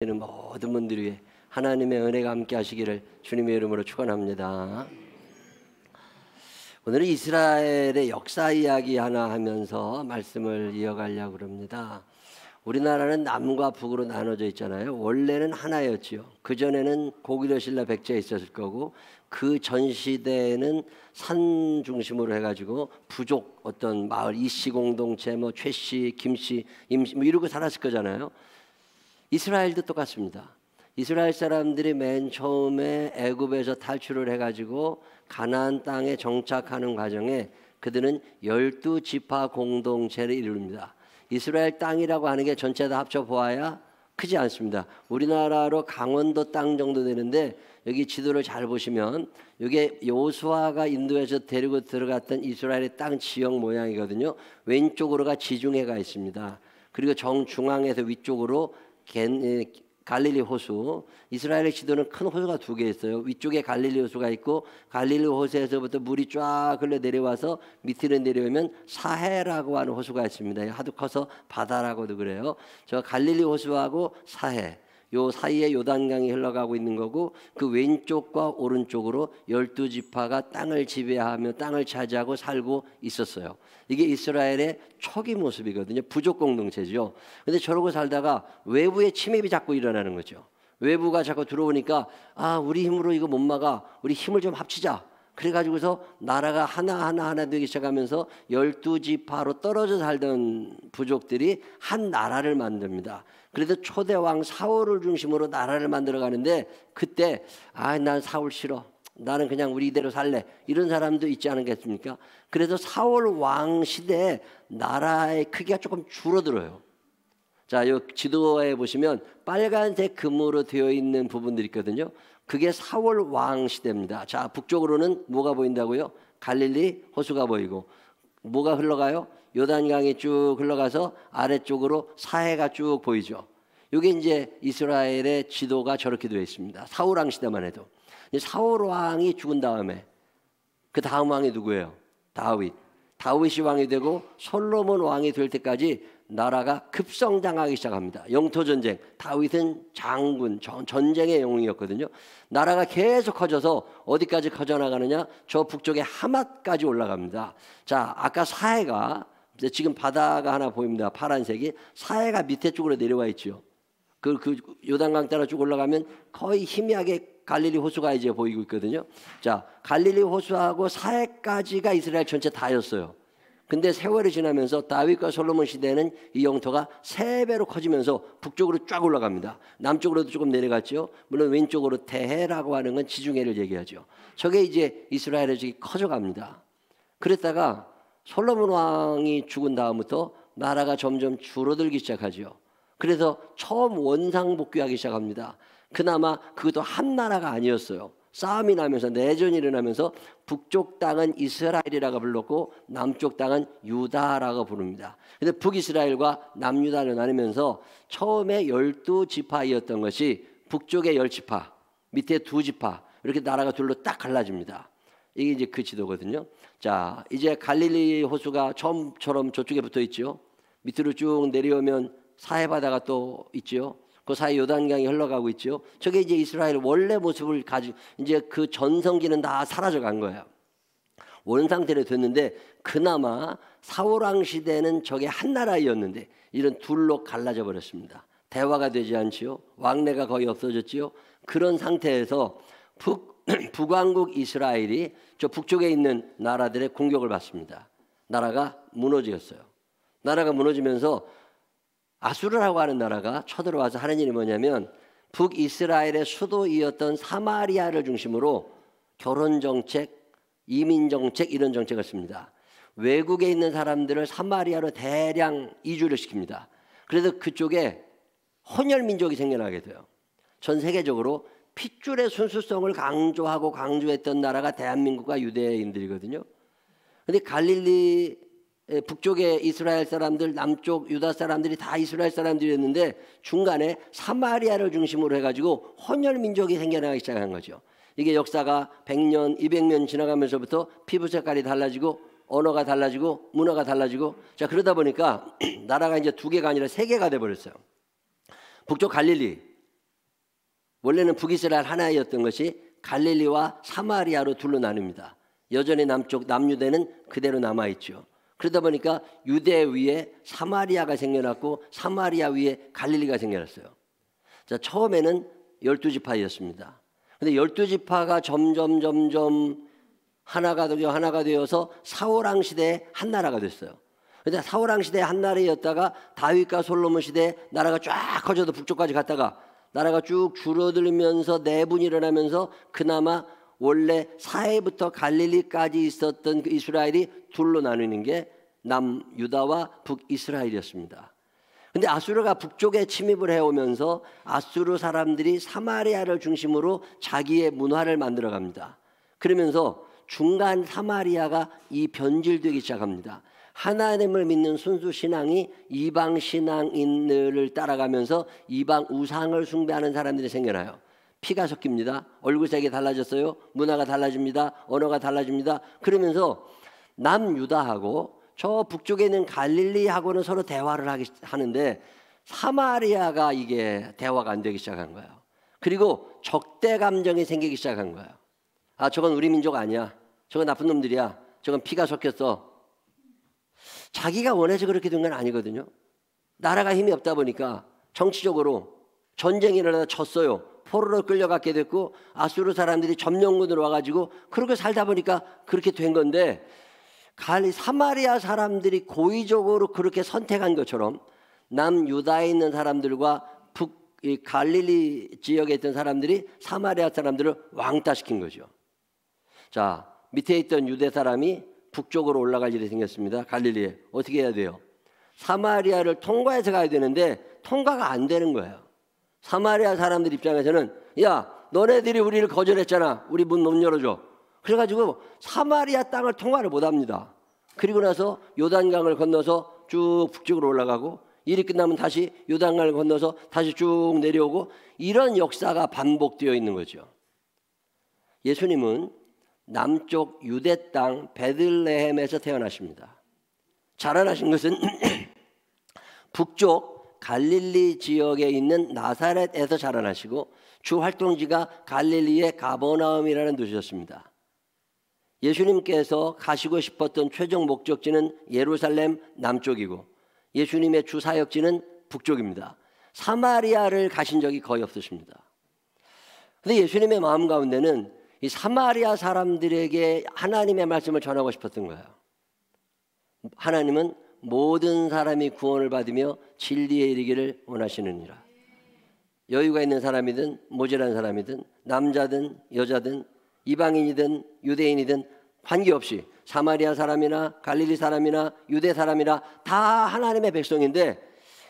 모든 분들 위해 하나님의 은혜가 함께 하시기를 주님의 이름으로 축원합니다. 오늘은 이스라엘의 역사 이야기 하나 하면서 말씀을 이어가려고 합니다. 우리나라는 남과 북으로 나눠져 있잖아요. 원래는 하나였지요. 그전에는 고구려 신라 백제에 있었을 거고, 그 전 시대에는 산 중심으로 해가지고 부족 어떤 마을 이씨 공동체, 최씨, 김씨, 임씨 이러고 살았을 거잖아요. 이스라엘도 똑같습니다. 이스라엘 사람들이 맨 처음에 애굽에서 탈출을 해가지고 가나안 땅에 정착하는 과정에 그들은 12지파 공동체를 이룹니다. 이스라엘 땅이라고 하는 게 전체 다 합쳐 보아야 크지 않습니다. 우리나라로 강원도 땅 정도 되는데, 여기 지도를 잘 보시면 이게 요수아가 인도에서 데리고 들어갔던 이스라엘의 땅 지형 모양이거든요. 왼쪽으로가 지중해가 있습니다. 그리고 정중앙에서 위쪽으로 갈릴리 호수, 이스라엘의 지도는 큰 호수가 두 개 있어요. 위쪽에 갈릴리 호수가 있고, 갈릴리 호수에서부터 물이 쫙 흘러 내려와서 밑으로 내려오면 사해라고 하는 호수가 있습니다. 하도 커서 바다라고도 그래요. 저 갈릴리 호수하고 사해, 요 사이에 요단강이 흘러가고 있는 거고, 그 왼쪽과 오른쪽으로 12지파가 땅을 지배하며 땅을 차지하고 살고 있었어요. 이게 이스라엘의 초기 모습이거든요. 부족 공동체죠. 근데 저러고 살다가 외부의 침입이 자꾸 일어나는 거죠. 외부가 자꾸 들어오니까 우리 힘으로 이거 못 막아, 우리 힘을 좀 합치자. 그래가지고서 나라가 하나 되기 시작하면서 12지파로 떨어져 살던 부족들이 한 나라를 만듭니다. 그래서 초대왕 사울을 중심으로 나라를 만들어 가는데, 그때 난 사울 싫어, 나는 그냥 우리 이대로 살래, 이런 사람도 있지 않겠습니까? 그래서 사울 왕 시대에 나라의 크기가 조금 줄어들어요. 자, 요 지도에 보시면 빨간색 금으로 되어 있는 부분들이 있거든요. 그게 사울 왕 시대입니다. 자, 북쪽으로는 뭐가 보인다고요? 갈릴리 호수가 보이고, 뭐가 흘러가요? 요단강이 쭉 흘러가서 아래쪽으로 사해가 쭉 보이죠. 이게 이제 이스라엘의 지도가 저렇게 되어 있습니다. 사울 왕 시대만 해도. 사울 왕이 죽은 다음에 그 다음 왕이 누구예요? 다윗이 왕이 되고 솔로몬 왕이 될 때까지 나라가 급성장하기 시작합니다. 영토전쟁, 다윗은 장군, 전쟁의 영웅이었거든요. 나라가 계속 커져서 어디까지 커져나가느냐? 저 북쪽의 하맛까지 올라갑니다. 자, 아까 사해가, 지금 바다가 하나 보입니다. 파란색이. 사해가 밑에 쪽으로 내려와 있죠. 그 요단강 따라 쭉 올라가면 거의 희미하게 갈릴리 호수가 이제 보이고 있거든요. 자, 갈릴리 호수하고 사해까지가 이스라엘 전체 다였어요. 근데 세월이 지나면서 다윗과 솔로몬 시대에는 이 영토가 3배로 커지면서 북쪽으로 쫙 올라갑니다. 남쪽으로도 조금 내려갔죠. 물론 왼쪽으로 대해라고 하는 건 지중해를 얘기하죠. 저게 이제 이스라엘의 적이 커져갑니다. 그랬다가 솔로몬 왕이 죽은 다음부터 나라가 점점 줄어들기 시작하죠. 그래서 처음 원상복귀하기 시작합니다. 그나마 그것도 한 나라가 아니었어요. 싸움이 나면서, 내전이 일어나면서 북쪽 땅은 이스라엘이라고 불렀고 남쪽 땅은 유다라고 부릅니다. 그래서 북이스라엘과 남유다를 나누면서 처음에 12지파이었던 것이 북쪽에 10지파, 밑에 2지파, 이렇게 나라가 둘로 딱 갈라집니다. 이게 이제 그 지도거든요. 자, 이제 갈릴리 호수가 처음처럼 저쪽에 붙어 있죠. 밑으로 쭉 내려오면 사해바다가 또 있죠. 그 사이 요단강이 흘러가고 있죠. 저게 이제 이스라엘 원래 모습을 가지고, 이제 그 전성기는 다 사라져 간 거예요. 원 상태로 됐는데, 그나마 사울왕 시대는 저게 한 나라였는데 이런 둘로 갈라져 버렸습니다. 대화가 되지 않지요. 왕래가 거의 없어졌지요. 그런 상태에서 북왕국 이스라엘이 저 북쪽에 있는 나라들의 공격을 받습니다. 나라가 무너졌어요. 나라가 무너지면서 아수르라고 하는 나라가 쳐들어와서 하는 일이 뭐냐면, 북이스라엘의 수도이었던 사마리아를 중심으로 결혼정책, 이민정책, 이런 정책을 씁니다. 외국에 있는 사람들을 사마리아로 대량 이주를 시킵니다. 그래서 그쪽에 혼혈민족이 생겨나게 돼요. 전 세계적으로 핏줄의 순수성을 강조했던 나라가 대한민국과 유대인들이거든요. 그런데 갈릴리 북쪽의 이스라엘 사람들, 남쪽 유다 사람들이 다 이스라엘 사람들이었는데, 중간에 사마리아를 중심으로 해가지고 혼혈 민족이 생겨나기 시작한 거죠. 이게 역사가 100년, 200년 지나가면서부터 피부 색깔이 달라지고 언어가 달라지고 문화가 달라지고, 자, 그러다 보니까 나라가 이제 2개가 아니라 3개가 돼버렸어요. 북쪽 갈릴리, 원래는 북이스라엘 하나였던 것이 갈릴리와 사마리아로 둘로 나뉩니다. 여전히 남쪽 남유대는 그대로 남아있죠. 그러다 보니까 유대 위에 사마리아가 생겨났고 사마리아 위에 갈릴리가 생겨났어요. 자, 처음에는 12지파였습니다. 근데 12지파가 점점 하나가 되어서 사울왕 시대에 한 나라가 됐어요. 근데 사울왕 시대에 한 나라였다가 다윗과 솔로몬 시대에 나라가 쫙 커져도 북쪽까지 갔다가 나라가 쭉 줄어들면서 내분이 일어나면서 그나마 원래 사해부터 갈릴리까지 있었던 그 이스라엘이 둘로 나누는 게 남유다와 북이스라엘이었습니다. 근데 아수르가 북쪽에 침입을 해오면서 아수르 사람들이 사마리아를 중심으로 자기의 문화를 만들어 갑니다. 그러면서 중간 사마리아가 이 변질되기 시작합니다. 하나님을 믿는 순수 신앙이 이방 신앙인들을 따라가면서 이방 우상을 숭배하는 사람들이 생겨나요. 피가 섞입니다. 얼굴색이 달라졌어요. 문화가 달라집니다. 언어가 달라집니다. 그러면서 남유다하고 저 북쪽에 있는 갈릴리하고는 서로 대화를 하는데 사마리아가 이게 대화가 안 되기 시작한 거예요. 그리고 적대 감정이 생기기 시작한 거예요. 아, 저건 우리 민족 아니야. 저건 나쁜 놈들이야. 저건 피가 섞였어. 자기가 원해서 그렇게 된 건 아니거든요. 나라가 힘이 없다 보니까 정치적으로 전쟁이 일어나서 졌어요. 포로로 끌려가게 됐고 아수르 사람들이 점령군으로 와가지고 그렇게 살다 보니까 그렇게 된 건데 사마리아 사람들이 고의적으로 그렇게 선택한 것처럼 남유다에 있는 사람들과 갈릴리 지역에 있던 사람들이 사마리아 사람들을 왕따시킨 거죠. 자, 밑에 있던 유대 사람이 북쪽으로 올라갈 일이 생겼습니다. 갈릴리에. 어떻게 해야 돼요? 사마리아를 통과해서 가야 되는데 통과가 안 되는 거예요. 사마리아 사람들 입장에서는 야, 너네들이 우리를 거절했잖아. 우리 문 못 열어줘. 그래가지고 사마리아 땅을 통과를 못합니다. 그리고 나서 요단강을 건너서 쭉 북쪽으로 올라가고 일이 끝나면 다시 요단강을 건너서 다시 쭉 내려오고 이런 역사가 반복되어 있는 거죠. 예수님은 남쪽 유대 땅 베들레헴에서 태어나십니다. 자라나신 것은 북쪽 갈릴리 지역에 있는 나사렛에서 자라나시고 주 활동지가 갈릴리의 가버나움이라는 도시였습니다. 예수님께서 가시고 싶었던 최종 목적지는 예루살렘 남쪽이고 예수님의 주 사역지는 북쪽입니다. 사마리아를 가신 적이 거의 없으십니다. 그런데 예수님의 마음 가운데는 이 사마리아 사람들에게 하나님의 말씀을 전하고 싶었던 거예요. 하나님은 모든 사람이 구원을 받으며 진리에 이르기를 원하시느니라. 여유가 있는 사람이든 모자란 사람이든 남자든 여자든 이방인이든 유대인이든 관계없이 사마리아 사람이나 갈릴리 사람이나 유대 사람이나 다 하나님의 백성인데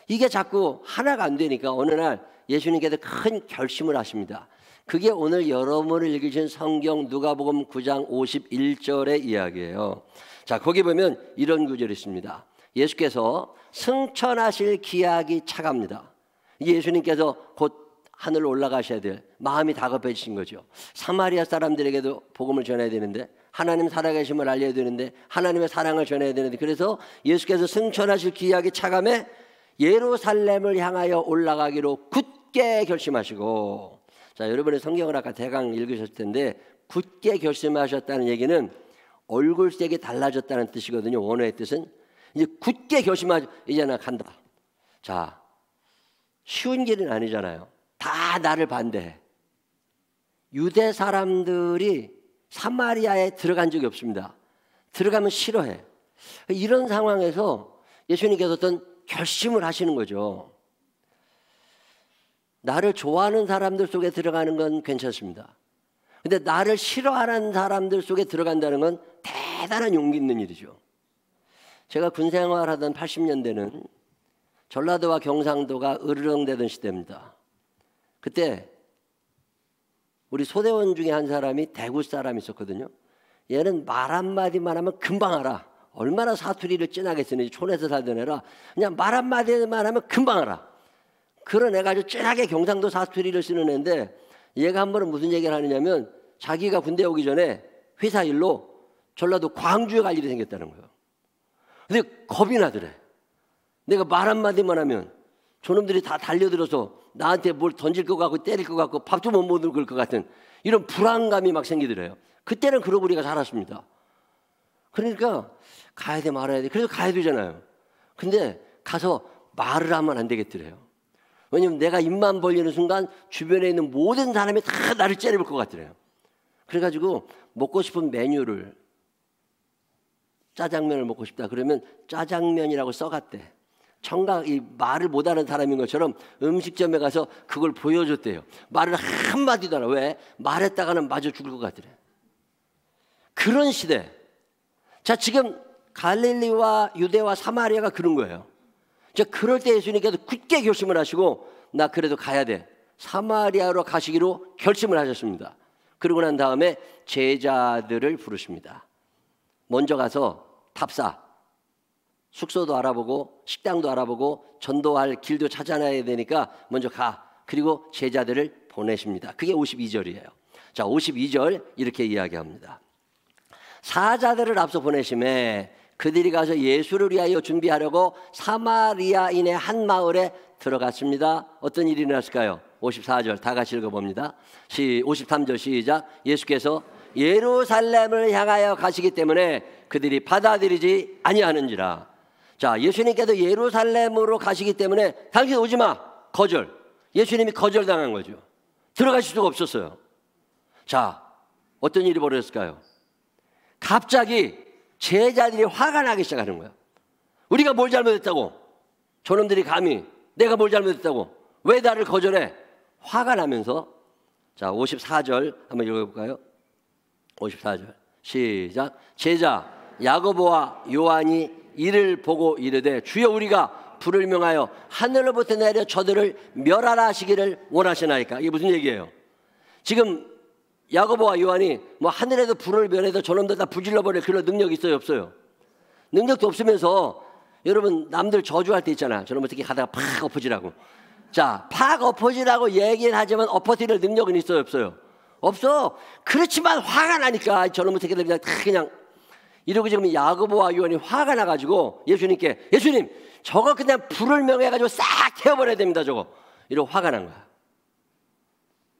이게 자꾸 하나가 안 되니까 어느 날 예수님께서 큰 결심을 하십니다. 그게 오늘 여러분을 읽으신 성경 누가복음 9장 51절의 이야기예요. 자, 거기 보면 이런 구절이 있습니다. 예수께서 승천하실 기약이 차갑니다. 예수님께서 곧 하늘로 올라가셔야 될 마음이 다급해지신 거죠. 사마리아 사람들에게도 복음을 전해야 되는데 하나님 살아계심을 알려야 되는데 하나님의 사랑을 전해야 되는데 그래서 예수께서 승천하실 기약이 차감해 예루살렘을 향하여 올라가기로 굳게 결심하시고 자, 여러분의 성경을 아까 대강 읽으셨을 텐데 굳게 결심하셨다는 얘기는 얼굴색이 달라졌다는 뜻이거든요. 원어의 뜻은 이제 굳게 결심하죠. 이제 나 간다. 자, 쉬운 길은 아니잖아요. 다 나를 반대해. 유대 사람들이 사마리아에 들어간 적이 없습니다. 들어가면 싫어해. 이런 상황에서 예수님께서 어떤 결심을 하시는 거죠. 나를 좋아하는 사람들 속에 들어가는 건 괜찮습니다. 근데 나를 싫어하는 사람들 속에 들어간다는 건 대단한 용기 있는 일이죠. 제가 군 생활하던 80년대는 전라도와 경상도가 으르렁대던 시대입니다. 그때 우리 소대원 중에 한 사람이 대구 사람이 있었거든요. 얘는 말 한마디만 하면 금방 알아. 얼마나 사투리를 진하게 쓰는지 촌에서 살던 애라 그냥 말 한마디만 하면 금방 알아. 그런 애가 아주 진하게 경상도 사투리를 쓰는 애인데 얘가 한 번은 무슨 얘기를 하느냐면 자기가 군대 오기 전에 회사 일로 전라도 광주에 갈 일이 생겼다는 거예요. 근데 겁이 나더래. 내가 말 한마디만 하면 저놈들이 다 달려들어서 나한테 뭘 던질 것 같고 때릴 것 같고 밥도 못 먹을 것 같은 이런 불안감이 막 생기더래요. 그때는 그러고 우리가 살았습니다. 그러니까 가야 돼 말아야 돼. 그래도 가야 되잖아요. 근데 가서 말을 하면 안 되겠더래요. 왜냐면 내가 입만 벌리는 순간 주변에 있는 모든 사람이 다 나를 째려볼 것 같더래요. 그래가지고 먹고 싶은 메뉴를 짜장면을 먹고 싶다 그러면 짜장면이라고 써갔대. 청각 이 말을 못하는 사람인 것처럼 음식점에 가서 그걸 보여줬대요. 말을 한마디도 안 하고. 왜? 말했다가는 마저 죽을 것 같더래. 그런 시대. 자, 지금 갈릴리와 유대와 사마리아가 그런 거예요. 자, 그럴 때 예수님께서 굳게 결심을 하시고 나 그래도 가야 돼. 사마리아로 가시기로 결심을 하셨습니다. 그러고 난 다음에 제자들을 부르십니다. 먼저 가서 답사. 숙소도 알아보고 식당도 알아보고 전도할 길도 찾아놔야 되니까 먼저 가. 그리고 제자들을 보내십니다. 그게 52절이에요. 자, 52절 이렇게 이야기합니다. 사자들을 앞서 보내심에 그들이 가서 예수를 위하여 준비하려고 사마리아인의 한 마을에 들어갔습니다. 어떤 일이 일어났을까요? 54절 다 같이 읽어봅니다. 53절 시작. 예수께서 예루살렘을 향하여 가시기 때문에 그들이 받아들이지 아니하는지라. 자, 예수님께서 예루살렘으로 가시기 때문에 당신 오지 마. 거절. 예수님이 거절당한 거죠. 들어가실 수가 없었어요. 자, 어떤 일이 벌어졌을까요? 갑자기 제자들이 화가 나기 시작하는 거예요. 우리가 뭘 잘못했다고? 저놈들이 감히 내가 뭘 잘못했다고? 왜 나를 거절해? 화가 나면서 자, 54절 한번 읽어볼까요? 54절 시작. 제자 야고보와 요한이 이를 보고 이르되 주여 우리가 불을 명하여 하늘로부터 내려 저들을 멸하라 하시기를 원하시나이까. 이게 무슨 얘기예요? 지금 야고보와 요한이 뭐 하늘에도 불을 멸해서 저놈들 다 부질러버릴 그런 능력이 있어요 없어요? 능력도 없으면서 여러분 남들 저주할 때 있잖아. 저놈 어떻게 가다가 팍 엎어지라고. 자, 팍 엎어지라고 얘기는 하지만 엎어뜨릴 능력은 있어요 없어요? 없어. 그렇지만 화가 나니까 저놈 어떻게 그냥 이러고 지금 야고보와 요한이 화가 나가지고 예수님께 예수님 저거 그냥 불을 명해가지고 싹 태워버려야 됩니다 저거. 이러고 화가 난 거야.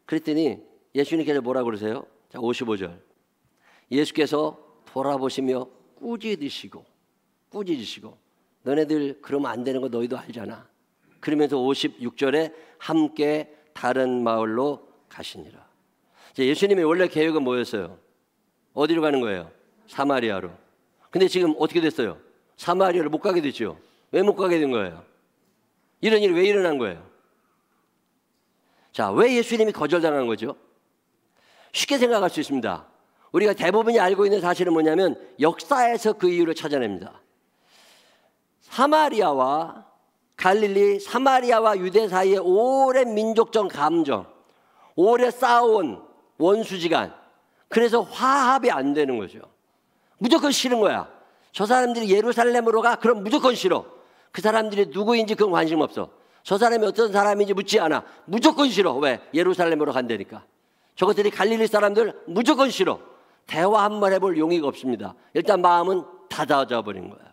그랬더니 예수님께서 뭐라고 그러세요? 자, 55절 예수께서 돌아보시며 꾸짖으시고 너네들 그러면 안 되는 거 너희도 알잖아. 그러면서 56절에 함께 다른 마을로 가시니라. 자, 예수님의 원래 계획은 뭐였어요? 어디로 가는 거예요? 사마리아로. 근데 지금 어떻게 됐어요? 사마리아로 못 가게 됐죠. 왜 못 가게 된 거예요? 이런 일이 왜 일어난 거예요? 자, 왜 예수님이 거절당한 거죠? 쉽게 생각할 수 있습니다. 우리가 대부분이 알고 있는 사실은 뭐냐면 역사에서 그 이유를 찾아냅니다. 사마리아와 갈릴리, 사마리아와 유대 사이에 오랜 민족적 감정, 오래 쌓아온 원수지간, 그래서 화합이 안 되는 거죠. 무조건 싫은 거야. 저 사람들이 예루살렘으로 가? 그럼 무조건 싫어. 그 사람들이 누구인지 그건 관심 없어. 저 사람이 어떤 사람인지 묻지 않아. 무조건 싫어. 왜? 예루살렘으로 간다니까. 저것들이 갈릴리 사람들 무조건 싫어. 대화 한번 해볼 용의가 없습니다. 일단 마음은 닫아져 버린 거야.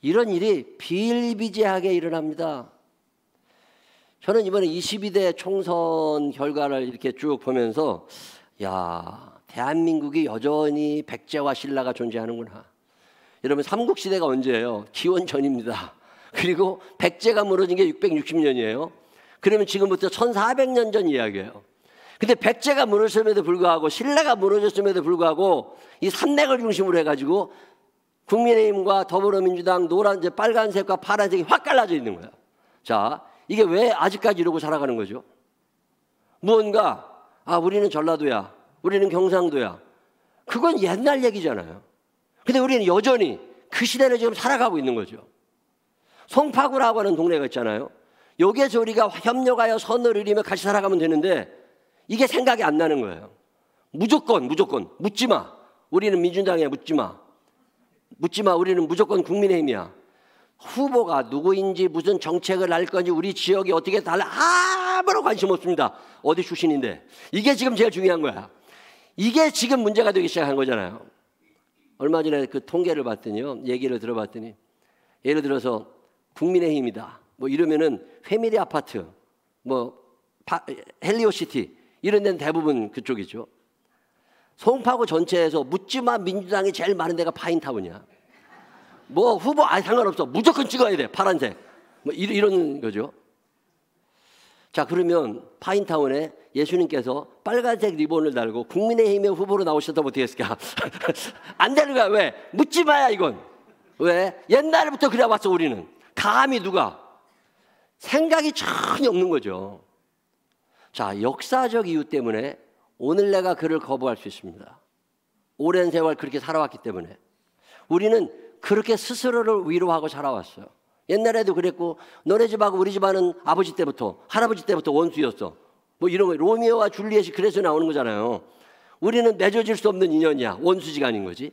이런 일이 비일비재하게 일어납니다. 저는 이번에 22대 총선 결과를 이렇게 쭉 보면서 야, 대한민국이 여전히 백제와 신라가 존재하는구나. 여러분 삼국시대가 언제예요? 기원 전입니다. 그리고 백제가 무너진 게 660년이에요. 그러면 지금부터 1400년 전 이야기예요. 근데 백제가 무너졌음에도 불구하고 신라가 무너졌음에도 불구하고 이 삼맥을 중심으로 해가지고 국민의힘과 더불어민주당 빨간색과 파란색이 확 갈라져 있는 거예요. 자, 이게 왜 아직까지 이러고 살아가는 거죠? 무언가 우리는 전라도야, 우리는 경상도야. 그건 옛날 얘기잖아요. 근데 우리는 여전히 그 시대를 지금 살아가고 있는 거죠. 송파구라고 하는 동네가 있잖아요. 여기에서 우리가 협력하여 선을 이루며 같이 살아가면 되는데 이게 생각이 안 나는 거예요. 무조건 묻지 마. 우리는 민주당이야. 묻지 마. 우리는 무조건 국민의힘이야. 후보가 누구인지 무슨 정책을 할 건지 우리 지역이 어떻게 달라 아무런 관심 없습니다. 어디 출신인데. 이게 지금 제일 중요한 거야. 이게 지금 문제가 되기 시작한 거잖아요. 얼마 전에 그 통계를 봤더니요. 얘기를 들어봤더니 예를 들어서 국민의힘이다. 뭐 이러면은 패밀리 아파트, 뭐 헬리오시티 이런 데는 대부분 그쪽이죠. 송파구 전체에서 묻지마 민주당이 제일 많은 데가 파인타운이야. 뭐 후보 상관없어. 무조건 찍어야 돼. 파란색. 뭐 이런 거죠. 자, 그러면 파인타운에 예수님께서 빨간색 리본을 달고 국민의힘의 후보로 나오셨다면 어떻게 했을까? 안 되는 거야. 왜? 묻지 마야 이건. 왜? 옛날부터 그래 왔어 우리는. 감히 누가? 생각이 전혀 없는 거죠. 자, 역사적 이유 때문에 오늘 내가 그를 거부할 수 있습니다. 오랜 세월 그렇게 살아왔기 때문에. 우리는 그렇게 스스로를 위로하고 살아왔어요. 옛날에도 그랬고 너네 집하고 우리 집안은 아버지 때부터 할아버지 때부터 원수였어. 뭐 이런 거 로미오와 줄리엣이 그래서 나오는 거잖아요. 우리는 맺어질 수 없는 인연이야. 원수지간인 거지.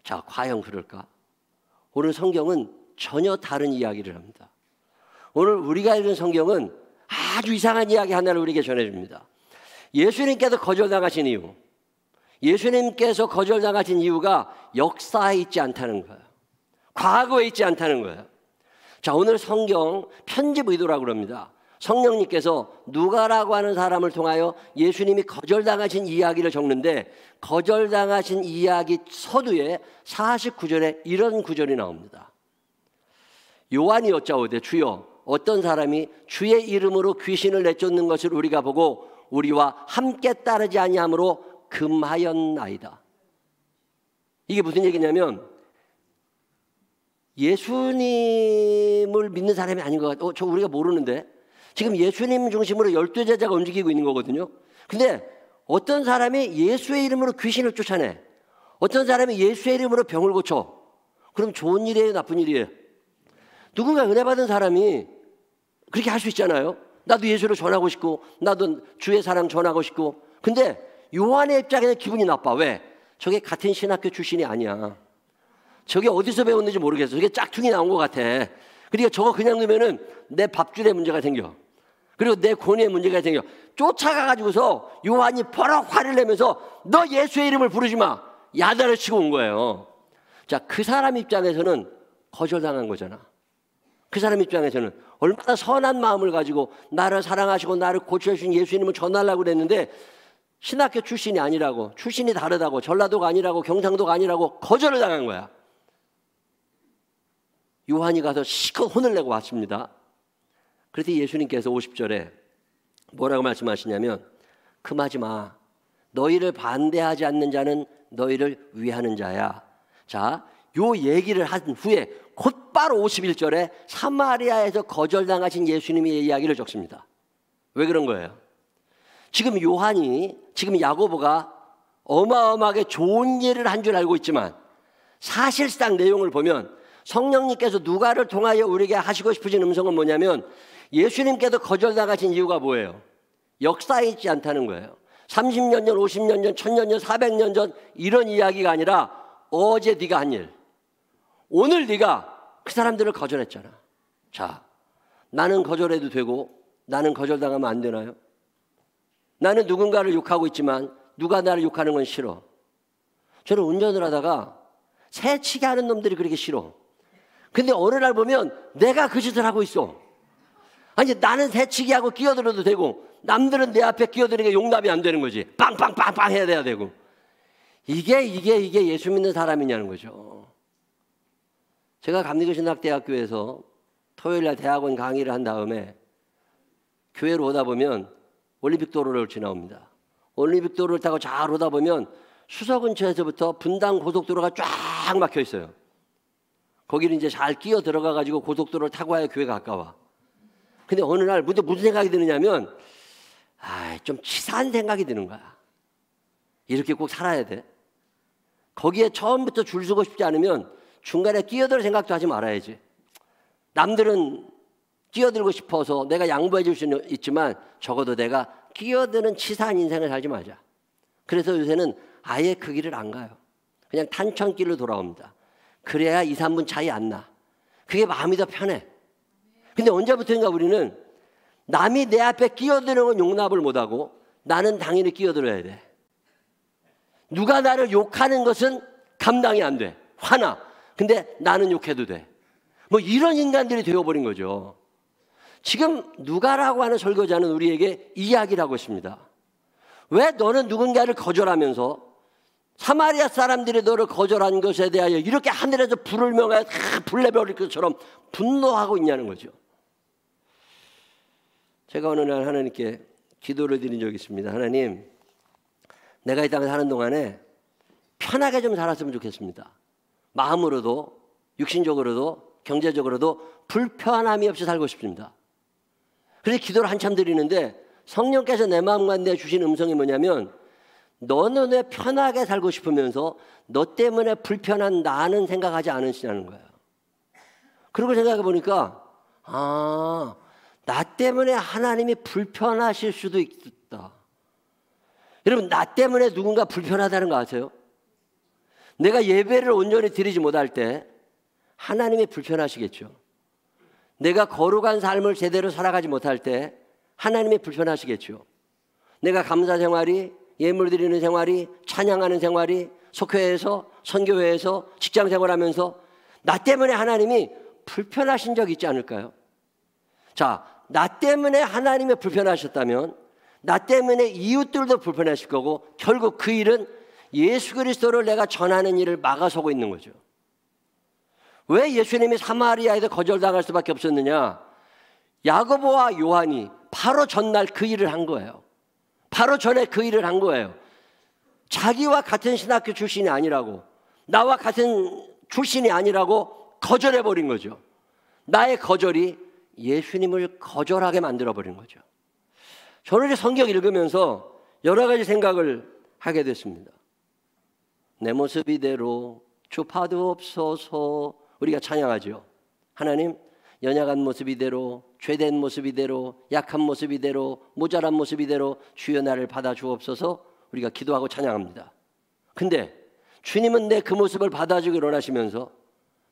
자, 과연 그럴까? 오늘 성경은 전혀 다른 이야기를 합니다. 오늘 우리가 읽은 성경은 아주 이상한 이야기 하나를 우리에게 전해줍니다. 예수님께서 거절당하신 이유, 예수님께서 거절당하신 이유가 역사에 있지 않다는 거예요. 과거에 있지 않다는 거예요. 자, 오늘 성경 편집 의도라고 그럽니다. 성령님께서 누가라고 하는 사람을 통하여 예수님이 거절당하신 이야기를 적는데 거절당하신 이야기 서두에 49절에 이런 구절이 나옵니다. 요한이 여짜오되 주여 어떤 사람이 주의 이름으로 귀신을 내쫓는 것을 우리가 보고 우리와 함께 따르지 아니하므로 금하였나이다. 이게 무슨 얘기냐면 예수님을 믿는 사람이 아닌 것 같아요. 저 우리가 모르는데 지금 예수님 중심으로 12제자가 움직이고 있는 거거든요. 근데 어떤 사람이 예수의 이름으로 귀신을 쫓아내, 어떤 사람이 예수의 이름으로 병을 고쳐. 그럼 좋은 일이에요, 나쁜 일이에요? 누군가 은혜 받은 사람이 그렇게 할 수 있잖아요. 나도 예수를 전하고 싶고 나도 주의 사랑 전하고 싶고. 근데 요한의 입장에는 기분이 나빠. 왜? 저게 같은 신학교 출신이 아니야. 저게 어디서 배웠는지 모르겠어. 저게 짝퉁이 나온 것 같아. 그러니까 저거 그냥 넣으면은 내 밥줄에 문제가 생겨. 그리고 내 권위에 문제가 생겨. 쫓아가가지고서 요한이 버럭 화를 내면서 너 예수의 이름을 부르지 마. 야단을 치고 온 거예요. 자, 그 사람 입장에서는 거절당한 거잖아. 그 사람 입장에서는 얼마나 선한 마음을 가지고 나를 사랑하시고 나를 고쳐주신 예수님을 전하려고 그랬는데 신학교 출신이 아니라고, 출신이 다르다고, 전라도가 아니라고, 경상도가 아니라고 거절을 당한 거야. 요한이 가서 시컷 혼을 내고 왔습니다. 그래서 예수님께서 50절에 뭐라고 말씀하시냐면 금하지 마. 너희를 반대하지 않는 자는 너희를 위하는 자야. 자, 요 얘기를 한 후에 곧바로 51절에 사마리아에서 거절당하신 예수님의 이야기를 적습니다. 왜 그런 거예요? 지금 요한이, 지금 야고보가 어마어마하게 좋은 일을 한 줄 알고 있지만 사실상 내용을 보면 성령님께서 누가를 통하여 우리에게 하시고 싶으신 음성은 뭐냐면 예수님께서 거절당하신 이유가 뭐예요? 역사에 있지 않다는 거예요. 30년 전, 50년 전, 1000년 전, 400년 전 이런 이야기가 아니라 어제 네가 한 일, 오늘 네가 그 사람들을 거절했잖아. 자, 나는 거절해도 되고 나는 거절당하면 안 되나요? 나는 누군가를 욕하고 있지만 누가 나를 욕하는 건 싫어. 저는 운전을 하다가 새치기 하는 놈들이 그렇게 싫어. 근데 어느 날 보면 내가 그 짓을 하고 있어. 아니, 나는 새치기하고 끼어들어도 되고 남들은 내 앞에 끼어드는 게 용납이 안 되는 거지. 빵빵빵빵 해야 돼야 되고. 이게 예수 믿는 사람이냐는 거죠. 제가 감리교신학대학교에서 토요일날 대학원 강의를 한 다음에 교회로 오다 보면 올림픽도로를 지나옵니다. 올림픽도로를 타고 잘 오다 보면 수서 근처에서부터 분당 고속도로가 쫙 막혀 있어요. 거기를 이제 잘 끼어 들어가가지고 고속도로를 타고 와야 교회가 가까워. 근데 어느 날 무슨 생각이 드느냐면 좀 치사한 생각이 드는 거야. 이렇게 꼭 살아야 돼? 거기에 처음부터 줄 서고 싶지 않으면 중간에 끼어들 생각도 하지 말아야지. 남들은 끼어들고 싶어서 내가 양보해 줄 수는 있지만 적어도 내가 끼어드는 치사한 인생을 살지 말자. 그래서 요새는 아예 그 길을 안 가요. 그냥 탄천길로 돌아옵니다. 그래야 2, 3분 차이 안 나. 그게 마음이 더 편해. 근데 언제부터인가 우리는 남이 내 앞에 끼어드는 건 용납을 못하고 나는 당연히 끼어들어야 돼. 누가 나를 욕하는 것은 감당이 안 돼. 화나. 근데 나는 욕해도 돼. 뭐 이런 인간들이 되어버린 거죠. 지금 누가라고 하는 설교자는 우리에게 이야기를 하고 있습니다. 왜 너는 누군가를 거절하면서 사마리아 사람들이 너를 거절한 것에 대하여 이렇게 하늘에서 불을 명하여 다 불내버릴 것처럼 분노하고 있냐는 거죠. 제가 어느 날 하나님께 기도를 드린 적이 있습니다. 하나님, 내가 이 땅에 사는 동안에 편하게 좀 살았으면 좋겠습니다. 마음으로도 육신적으로도 경제적으로도 불편함이 없이 살고 싶습니다. 그래서 기도를 한참 드리는데 성령께서 내 마음 가운데 주신 음성이 뭐냐면, 너는 왜 편하게 살고 싶으면서 너 때문에 불편한 나는 생각하지 않으시냐는 거예요. 그러고 생각해 보니까 나 때문에 하나님이 불편하실 수도 있다. 여러분, 나 때문에 누군가 불편하다는 거 아세요? 내가 예배를 온전히 드리지 못할 때 하나님이 불편하시겠죠. 내가 거룩한 삶을 제대로 살아가지 못할 때 하나님이 불편하시겠죠. 내가 감사 생활이, 예물 드리는 생활이, 찬양하는 생활이, 속회에서, 선교회에서, 직장 생활하면서 나 때문에 하나님이 불편하신 적 있지 않을까요? 자, 나 때문에 하나님이 불편하셨다면 나 때문에 이웃들도 불편하실 거고, 결국 그 일은 예수 그리스도를 내가 전하는 일을 막아서고 있는 거죠. 왜 예수님이 사마리아에서 거절당할 수밖에 없었느냐? 야고보와 요한이 바로 전날 그 일을 한 거예요. 바로 전에 그 일을 한 거예요. 자기와 같은 신학교 출신이 아니라고, 나와 같은 출신이 아니라고 거절해버린 거죠. 나의 거절이 예수님을 거절하게 만들어버린 거죠. 저는 성경 읽으면서 여러 가지 생각을 하게 됐습니다. 내 모습 이대로 주파도 없어서 우리가 찬양하죠. 하나님, 연약한 모습 이대로, 죄된 모습 이대로, 약한 모습 이대로, 모자란 모습 이대로 주여 나를 받아 주옵소서 우리가 기도하고 찬양합니다. 근데 주님은 내 그 모습을 받아주기를 원하시면서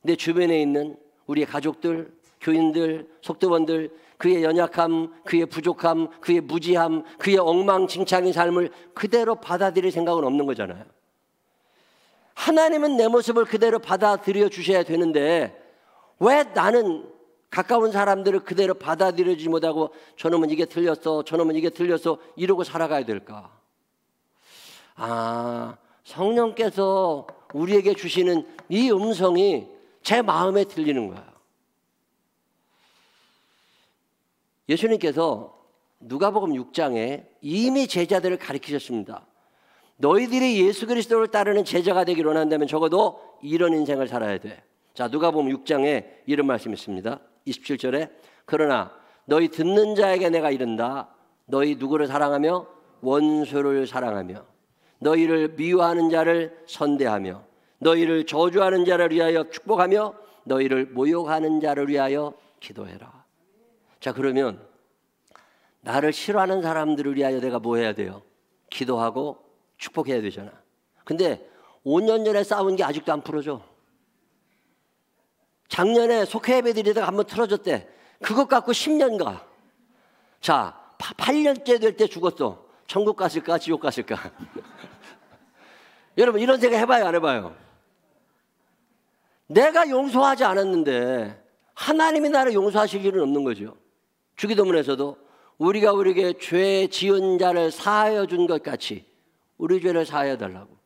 내 주변에 있는 우리의 가족들, 교인들, 속도원들, 그의 연약함, 그의 부족함, 그의 무지함, 그의 엉망진창인 삶을 그대로 받아들일 생각은 없는 거잖아요. 하나님은 내 모습을 그대로 받아들여 주셔야 되는데 왜 나는 가까운 사람들을 그대로 받아들여주지 못하고 저놈은 이게 틀렸어, 저놈은 이게 틀렸어 이러고 살아가야 될까? 성령께서 우리에게 주시는 이 음성이 제 마음에 들리는 거야. 예수님께서 누가복음 6장에 이미 제자들을 가르치셨습니다. 너희들이 예수 그리스도를 따르는 제자가 되기를 원한다면 적어도 이런 인생을 살아야 돼. 자, 누가복음 6장에 이런 말씀이 있습니다. 27절에 그러나 너희 듣는 자에게 내가 이른다. 너희 누구를 사랑하며 원수를 사랑하며 너희를 미워하는 자를 선대하며 너희를 저주하는 자를 위하여 축복하며 너희를 모욕하는 자를 위하여 기도해라. 자, 그러면 나를 싫어하는 사람들을 위하여 내가 뭐 해야 돼요? 기도하고 축복해야 되잖아. 근데 5년 전에 싸운 게 아직도 안 풀어져. 작년에 속회 예배 드리다가 한번 틀어졌대. 그것 갖고 10년 가. 자, 8년째 될 때 죽었어. 천국 갔을까 지옥 갔을까? 여러분 이런 생각 해봐요 안 해봐요? 내가 용서하지 않았는데 하나님이 나를 용서하실 일은 없는 거죠. 주기도문에서도 우리가 우리에게 죄 지은 자를 사하여 준 것 같이 우리 죄를 사하여 달라고.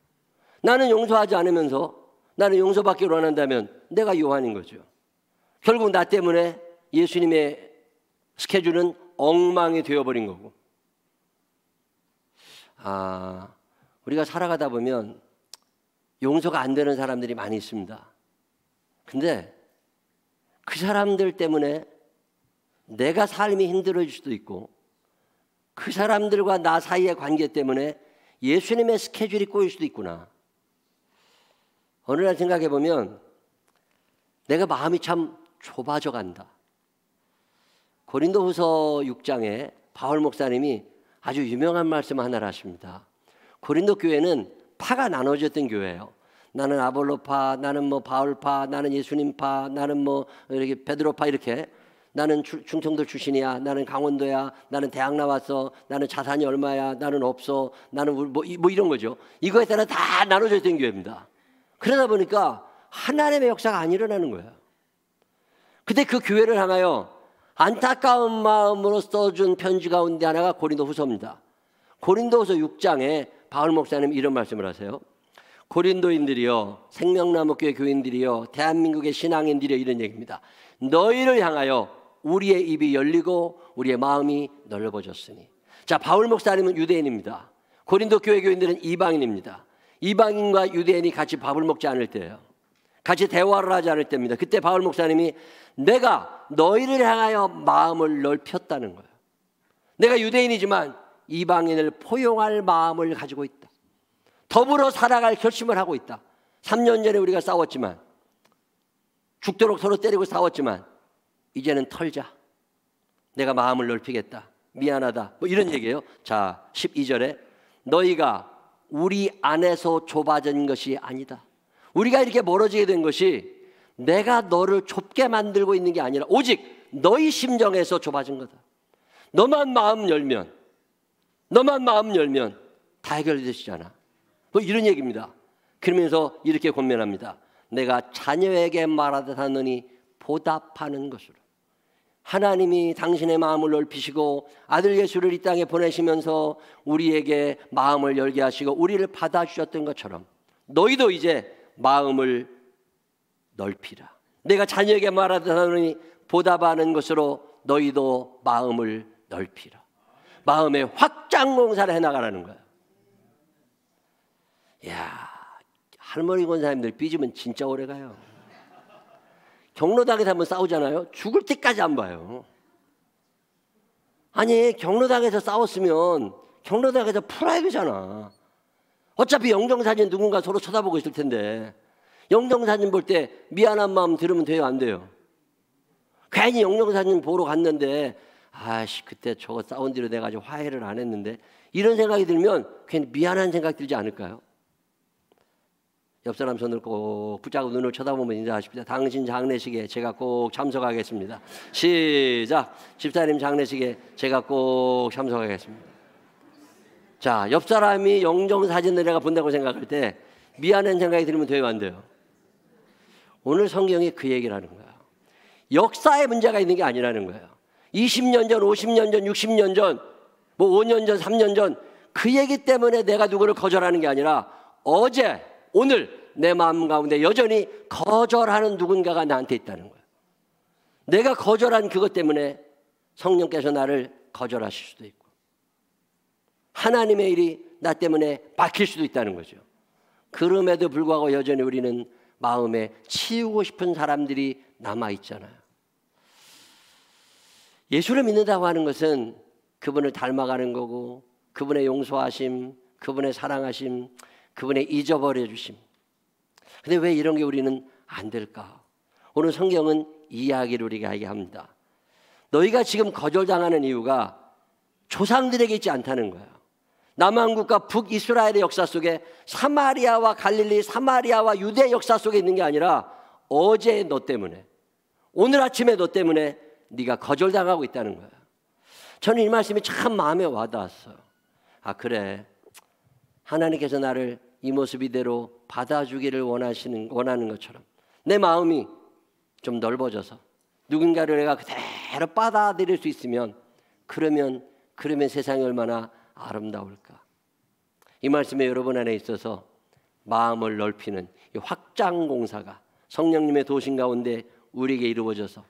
나는 용서하지 않으면서 나는 용서받기를 원한다면 내가 요한인 거죠. 결국 나 때문에 예수님의 스케줄은 엉망이 되어버린 거고. 우리가 살아가다 보면 용서가 안 되는 사람들이 많이 있습니다. 근데 그 사람들 때문에 내가 삶이 힘들어질 수도 있고 그 사람들과 나 사이의 관계 때문에 예수님의 스케줄이 꼬일 수도 있구나. 어느 날 생각해 보면 내가 마음이 참 좁아져 간다. 고린도후서 6장에 바울 목사님이 아주 유명한 말씀 하나를 하십니다. 고린도 교회는 파가 나눠졌던 교회예요. 나는 아볼로파, 나는 뭐 바울파, 나는 예수님파, 나는 뭐 이렇게 베드로파 이렇게. 나는 충청도 출신이야. 나는 강원도야. 나는 대학 나왔어. 나는 자산이 얼마야. 나는 없어. 나는 뭐 이런 거죠. 이거에 따라 다 나눠져 있던 교회입니다. 그러다 보니까 하나님의 역사가 안 일어나는 거예요. 근데 그 교회를 향하여 안타까운 마음으로 써준 편지 가운데 하나가 고린도후서입니다. 고린도후서 6장에 바울 목사님 이런 말씀을 하세요. 고린도인들이여, 생명나무 교회 교인들이여, 대한민국의 신앙인들이여, 이런 얘기입니다. 너희를 향하여 우리의 입이 열리고 우리의 마음이 넓어졌으니. 자, 바울 목사님은 유대인입니다. 고린도 교회 교인들은 이방인입니다. 이방인과 유대인이 같이 밥을 먹지 않을 때예요. 같이 대화를 하지 않을 때입니다. 그때 바울 목사님이 내가 너희를 향하여 마음을 넓혔다는 거예요. 내가 유대인이지만 이방인을 포용할 마음을 가지고 있다. 더불어 살아갈 결심을 하고 있다. 3년 전에 우리가 싸웠지만, 죽도록 서로 때리고 싸웠지만 이제는 털자. 내가 마음을 넓히겠다. 미안하다. 뭐 이런 얘기예요. 자, 12절에 너희가 우리 안에서 좁아진 것이 아니다. 우리가 이렇게 멀어지게 된 것이 내가 너를 좁게 만들고 있는 게 아니라 오직 너희 심정에서 좁아진 거다. 너만 마음 열면 다 해결되시잖아. 뭐 이런 얘기입니다. 그러면서 이렇게 권면합니다. 내가 자녀에게 말하듯 하느니 보답하는 것으로. 하나님이 당신의 마음을 넓히시고 아들 예수를 이 땅에 보내시면서 우리에게 마음을 열게 하시고 우리를 받아주셨던 것처럼 너희도 이제 마음을 넓히라. 내가 자녀에게 말하듯 하느니 보답하는 것으로 너희도 마음을 넓히라. 마음의 확장 공사를 해나가라는 거야. 이야, 할머니 권사님들 삐지면 진짜 오래가요. 경로당에서 한번 싸우잖아요. 죽을 때까지 안 봐요. 아니, 경로당에서 싸웠으면 경로당에서 풀어야 되잖아. 어차피 영정사진 누군가 서로 쳐다보고 있을 텐데 영정사진 볼 때 미안한 마음 들으면 돼요, 안 돼요? 괜히 영정사진 보러 갔는데 아씨, 그때 저거 싸운 뒤로 내가 아주 화해를 안 했는데, 이런 생각이 들면 괜히 미안한 생각 들지 않을까요? 옆 사람 손을 꼭 붙잡고 눈을 쳐다보면 인사하십니다. 당신 장례식에 제가 꼭 참석하겠습니다. 시작. 집사님 장례식에 제가 꼭 참석하겠습니다. 자, 옆 사람이 영정사진을 내가 본다고 생각할 때 미안한 생각이 들면 돼요, 안 돼요? 오늘 성경이 그 얘기를 하는 거예요. 역사에 문제가 있는 게 아니라는 거예요. 20년 전, 50년 전, 60년 전, 뭐 5년 전, 3년 전 그 얘기 때문에 내가 누구를 거절하는 게 아니라 어제, 오늘 내 마음 가운데 여전히 거절하는 누군가가 나한테 있다는 거예요. 내가 거절한 그것 때문에 성령께서 나를 거절하실 수도 있고 하나님의 일이 나 때문에 막힐 수도 있다는 거죠. 그럼에도 불구하고 여전히 우리는 마음에 치우고 싶은 사람들이 남아있잖아요. 예수를 믿는다고 하는 것은 그분을 닮아가는 거고 그분의 용서하심, 그분의 사랑하심, 그분의 잊어버려 주심. 근데 왜 이런 게 우리는 안 될까? 오늘 성경은 이 이야기를 우리가 얘기합니다. 너희가 지금 거절당하는 이유가 조상들에게 있지 않다는 거예요. 남한국과 북이스라엘의 역사 속에 사마리아와 갈릴리, 사마리아와 유대 역사 속에 있는 게 아니라 어제 너 때문에, 오늘 아침에 너 때문에 네가 거절당하고 있다는 거예요. 저는 이 말씀이 참 마음에 와닿았어요. 아, 그래, 하나님께서 나를 이 모습 이대로 받아주기를 원하는 것처럼 내 마음이 좀 넓어져서 누군가를 내가 그대로 받아들일 수 있으면 그러면 세상이 얼마나 아름다울까. 이 말씀에 여러분 안에 있어서 마음을 넓히는 이 확장 공사가 성령님의 도심 가운데 우리에게 이루어져서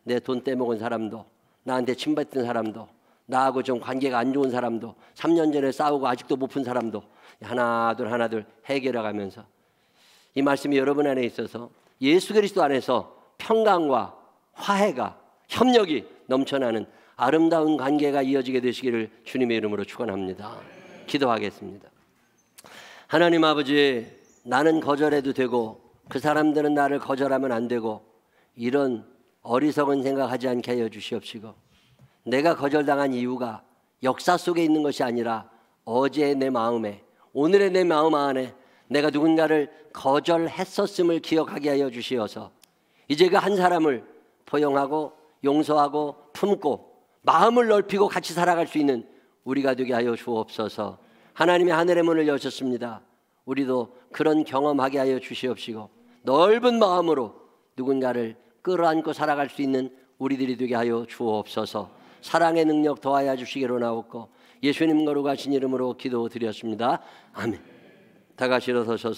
내 돈 떼먹은 사람도, 나한테 침뱉은 사람도, 나하고 좀 관계가 안 좋은 사람도, 3년 전에 싸우고 아직도 못 푼 사람도 하나둘 해결해가면서 이 말씀이 여러분 안에 있어서 예수 그리스도 안에서 평강과 화해가, 협력이 넘쳐나는 아름다운 관계가 이어지게 되시기를 주님의 이름으로 축원합니다. 기도하겠습니다. 하나님 아버지, 나는 거절해도 되고 그 사람들은 나를 거절하면 안 되고 이런 어리석은 생각하지 않게 하여 주시옵시고, 내가 거절당한 이유가 역사 속에 있는 것이 아니라 어제의 내 마음에, 오늘의 내 마음 안에 내가 누군가를 거절했었음을 기억하게 하여 주시어서 이제 그 한 사람을 포용하고 용서하고 품고 마음을 넓히고 같이 살아갈 수 있는 우리가 되게 하여 주옵소서. 하나님의 하늘의 문을 여셨습니다. 우리도 그런 경험하게 하여 주시옵시고 넓은 마음으로 누군가를 끌어안고 살아갈 수 있는 우리들이 되게 하여 주옵소서. 사랑의 능력 더하여 주시기로 나옵고 예수님 거룩하신 이름으로 기도드렸습니다. 아멘. 다 같이 일어서셔서